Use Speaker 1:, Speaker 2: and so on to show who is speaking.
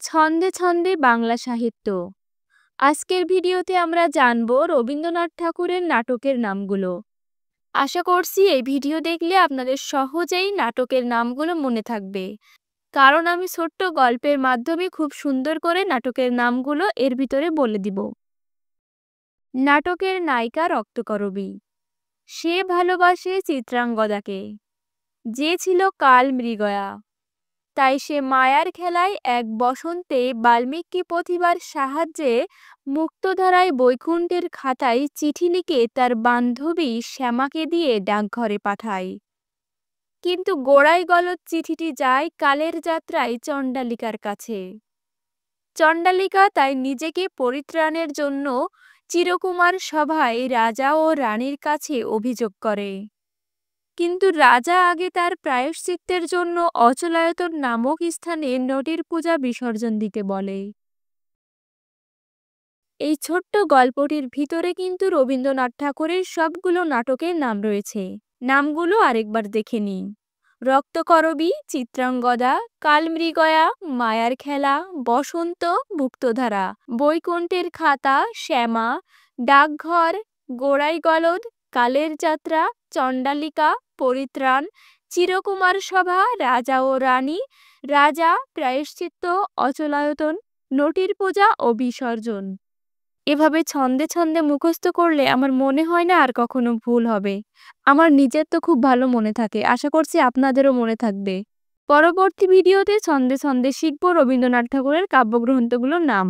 Speaker 1: ছন্দে ছন্দে বাংলা সাহিত্য। আজকের ভিডিওতে আমরা জানব রবীন্দ্রনাথ ঠাকুরের নাটকের নামগুলো। আশা করছি এই ভিডিও দেখলে আপনাদের সহজেই নাটকের নামগুলো মনে থাকবে, কারণ আমি ছোট্ট গল্পের মাধ্যমে খুব সুন্দর করে নাটকের নামগুলো এর ভিতরে বলে দিব। নাটকের নায়িকা রক্তকরবী। সে ভালোবাসে চিত্রাঙ্গদাকে, যে ছিল কাল মৃগয়া। তাই সে মায়ার খেলায় এক বসন্তে বাল্মীকি প্রতিভার সাহায্যে মুক্তধারায় বৈকুণ্ঠের খাতায় চিঠি লিখে তার বান্ধবী শ্যামাকে দিয়ে ডাকঘরে পাঠায়। কিন্তু গোড়ায় গলদ চিঠিটি যায় কালের যাত্রায় চণ্ডালিকার কাছে। চণ্ডালিকা তাই নিজেকে পরিত্রাণের জন্য চিরকুমার সভায় রাজা ও রানীর কাছে অভিযোগ করে। কিন্তু রাজা আগে তার প্রায়শ্চিত্তের জন্য অচলায়তন নামক স্থানে নদীর পূজা বিসর্জন দিতে বলে। এই ছোট্ট গল্পটির ভিতরে কিন্তু রবীন্দ্রনাথ ঠাকুরের সবগুলো নাটকের নাম রয়েছে। নামগুলো আরেকবার দেখে নিন: রক্তকরবী, চিত্রাঙ্গদা, কালমৃগয়া, মায়ার খেলা, বসন্ত, মুক্তধারা, বৈকুণ্ঠের খাতা, শ্যামা, ডাকঘর, গোড়াই গলদ, কালের যাত্রা, চণ্ডালিকা, পরিত্রাণ, চিরকুমার সভা, রাজা ও রানী, রাজা, প্রায়শ্চিত্ত, অচলায়তন, নটির পূজা ও বিসর্জন। এভাবে ছন্দে ছন্দে মুখস্থ করলে আমার মনে হয় না আর কখনো ভুল হবে। আমার নিজের তো খুব ভালো মনে থাকে, আশা করছি আপনাদেরও মনে থাকবে। পরবর্তী ভিডিওতে ছন্দে ছন্দে শিখব রবীন্দ্রনাথ ঠাকুরের কাব্যগ্রন্থগুলোর নাম।